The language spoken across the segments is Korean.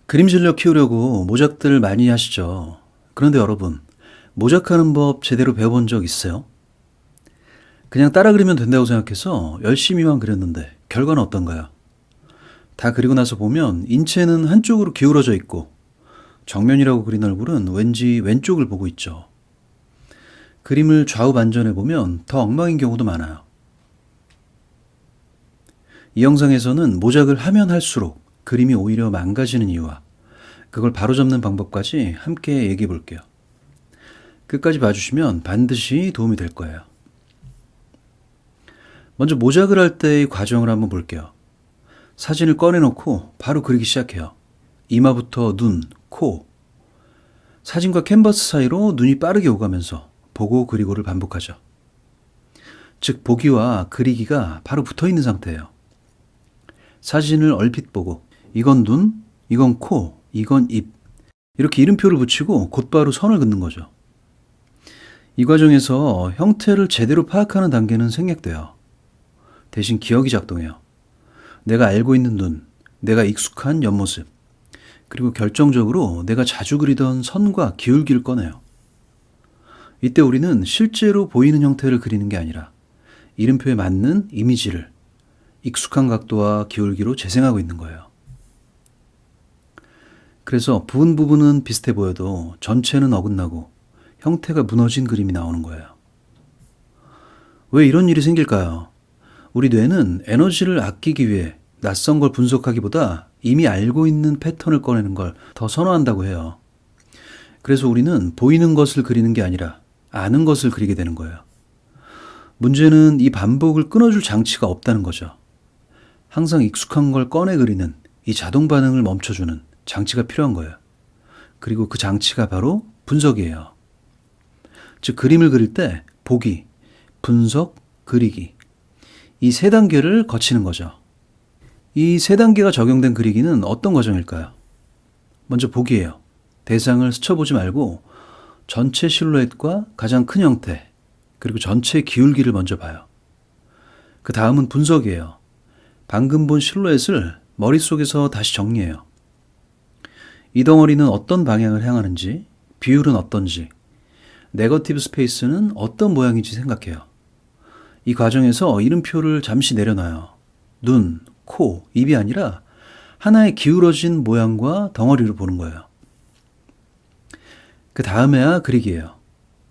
그림 실력 키우려고 모작들 많이 하시죠. 그런데 여러분, 모작하는 법 제대로 배워본 적 있어요? 그냥 따라 그리면 된다고 생각해서 열심히만 그렸는데 결과는 어떤가요? 다 그리고 나서 보면 인체는 한쪽으로 기울어져 있고 정면이라고 그린 얼굴은 왠지 왼쪽을 보고 있죠. 그림을 좌우 반전해 보면 더 엉망인 경우도 많아요. 이 영상에서는 모작을 하면 할수록 그림이 오히려 망가지는 이유와 그걸 바로잡는 방법까지 함께 얘기해 볼게요. 끝까지 봐주시면 반드시 도움이 될 거예요. 먼저 모작을 할 때의 과정을 한번 볼게요. 사진을 꺼내놓고 바로 그리기 시작해요. 이마부터 눈, 코. 사진과 캔버스 사이로 눈이 빠르게 오가면서 보고 그리고를 반복하죠. 즉 보기와 그리기가 바로 붙어 있는 상태예요. 사진을 얼핏 보고 이건 눈, 이건 코, 이건 입 이렇게 이름표를 붙이고 곧바로 선을 긋는 거죠. 이 과정에서 형태를 제대로 파악하는 단계는 생략돼요. 대신 기억이 작동해요. 내가 알고 있는 눈, 내가 익숙한 옆모습, 그리고 결정적으로 내가 자주 그리던 선과 기울기를 꺼내요. 이때 우리는 실제로 보이는 형태를 그리는 게 아니라 이름표에 맞는 이미지를 익숙한 각도와 기울기로 재생하고 있는 거예요. 그래서 부분은 비슷해 보여도 전체는 어긋나고 형태가 무너진 그림이 나오는 거예요. 왜 이런 일이 생길까요? 우리 뇌는 에너지를 아끼기 위해 낯선 걸 분석하기보다 이미 알고 있는 패턴을 꺼내는 걸 더 선호한다고 해요. 그래서 우리는 보이는 것을 그리는 게 아니라 아는 것을 그리게 되는 거예요. 문제는 이 반복을 끊어줄 장치가 없다는 거죠. 항상 익숙한 걸 꺼내 그리는 이 자동 반응을 멈춰주는 장치가 필요한 거예요. 그리고 그 장치가 바로 분석이에요. 즉 그림을 그릴 때 보기, 분석, 그리기 이 세 단계를 거치는 거죠. 이 세 단계가 적용된 그리기는 어떤 과정일까요? 먼저 보기예요. 대상을 스쳐보지 말고 전체 실루엣과 가장 큰 형태, 그리고 전체 기울기를 먼저 봐요. 그 다음은 분석이에요. 방금 본 실루엣을 머릿속에서 다시 정리해요. 이 덩어리는 어떤 방향을 향하는지, 비율은 어떤지, 네거티브 스페이스는 어떤 모양인지 생각해요. 이 과정에서 이름표를 잠시 내려놔요. 눈, 코, 입이 아니라 하나의 기울어진 모양과 덩어리를 보는 거예요. 그 다음에야 그리기예요.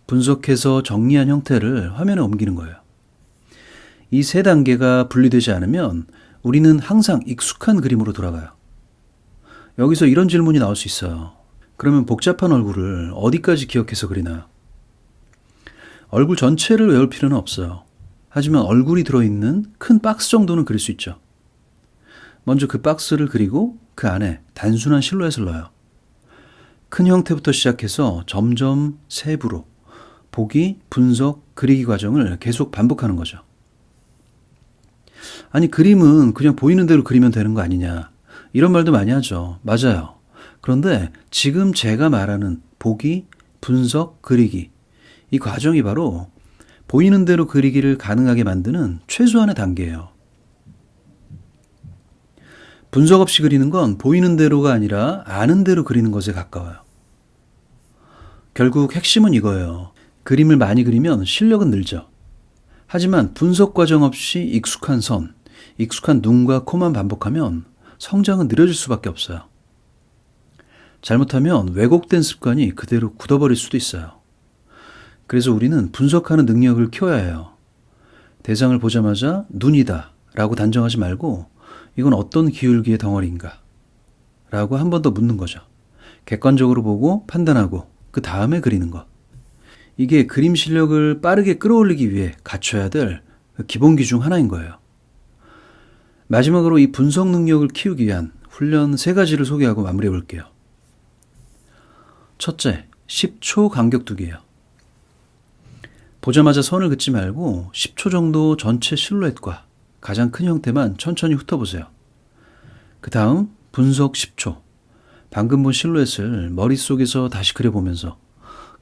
분석해서 정리한 형태를 화면에 옮기는 거예요. 이 세 단계가 분리되지 않으면 우리는 항상 익숙한 그림으로 돌아가요. 여기서 이런 질문이 나올 수 있어요. 그러면 복잡한 얼굴을 어디까지 기억해서 그리나요? 얼굴 전체를 외울 필요는 없어요. 하지만 얼굴이 들어있는 큰 박스 정도는 그릴 수 있죠. 먼저 그 박스를 그리고 그 안에 단순한 실루엣을 넣어요. 큰 형태부터 시작해서 점점 세부로 보기, 분석, 그리기 과정을 계속 반복하는 거죠. 아니 그림은 그냥 보이는 대로 그리면 되는 거 아니냐 이런 말도 많이 하죠. 맞아요. 그런데 지금 제가 말하는 보기, 분석, 그리기 이 과정이 바로 보이는 대로 그리기를 가능하게 만드는 최소한의 단계예요. 분석 없이 그리는 건 보이는 대로가 아니라 아는 대로 그리는 것에 가까워요. 결국 핵심은 이거예요. 그림을 많이 그리면 실력은 늘죠. 하지만 분석 과정 없이 익숙한 선, 익숙한 눈과 코만 반복하면 성장은 느려질 수밖에 없어요. 잘못하면 왜곡된 습관이 그대로 굳어버릴 수도 있어요. 그래서 우리는 분석하는 능력을 키워야 해요. 대상을 보자마자 눈이다 라고 단정하지 말고 이건 어떤 기울기의 덩어리인가 라고 한 번 더 묻는 거죠. 객관적으로 보고 판단하고 그 다음에 그리는 것. 이게 그림 실력을 빠르게 끌어올리기 위해 갖춰야 될 기본기 중 하나인 거예요. 마지막으로 이 분석 능력을 키우기 위한 훈련 3가지를 소개하고 마무리해 볼게요. 첫째, 10초 간격두기예요. 보자마자 선을 긋지 말고 10초 정도 전체 실루엣과 가장 큰 형태만 천천히 훑어보세요. 그 다음 분석 10초. 방금 본 실루엣을 머릿속에서 다시 그려보면서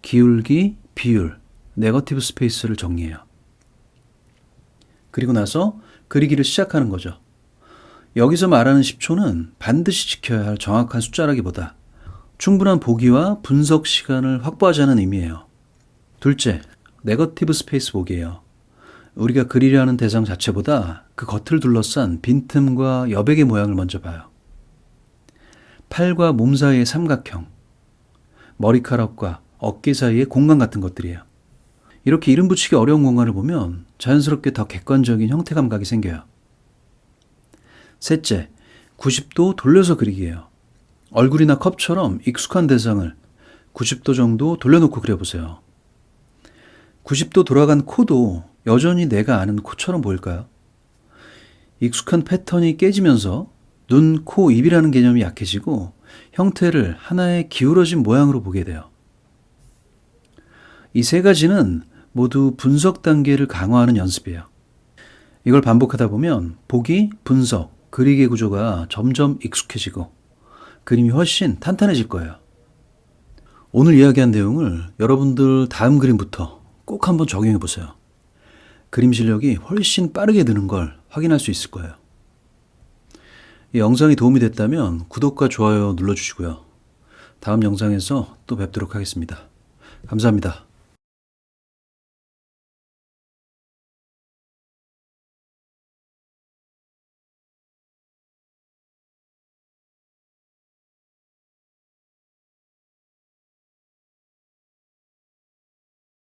기울기, 비율, 네거티브 스페이스를 정리해요. 그리고 나서 그리기를 시작하는 거죠. 여기서 말하는 10초는 반드시 지켜야 할 정확한 숫자라기보다 충분한 보기와 분석 시간을 확보하자는 의미예요. 둘째, 네거티브 스페이스 보기예요. 우리가 그리려 하는 대상 자체보다 그 겉을 둘러싼 빈틈과 여백의 모양을 먼저 봐요. 팔과 몸 사이의 삼각형, 머리카락과 어깨 사이의 공간 같은 것들이에요. 이렇게 이름 붙이기 어려운 공간을 보면 자연스럽게 더 객관적인 형태 감각이 생겨요. 셋째, 90도 돌려서 그리기예요. 얼굴이나 컵처럼 익숙한 대상을 90도 정도 돌려놓고 그려보세요. 90도 돌아간 코도 여전히 내가 아는 코처럼 보일까요? 익숙한 패턴이 깨지면서 눈, 코, 입이라는 개념이 약해지고 형태를 하나의 기울어진 모양으로 보게 돼요. 이 세 가지는 모두 분석 단계를 강화하는 연습이에요. 이걸 반복하다 보면 보기, 분석, 그리기의 구조가 점점 익숙해지고 그림이 훨씬 탄탄해질 거예요. 오늘 이야기한 내용을 여러분들 다음 그림부터 꼭 한번 적용해 보세요. 그림 실력이 훨씬 빠르게 느는 걸 확인할 수 있을 거예요. 이 영상이 도움이 됐다면 구독과 좋아요 눌러주시고요. 다음 영상에서 또 뵙도록 하겠습니다. 감사합니다.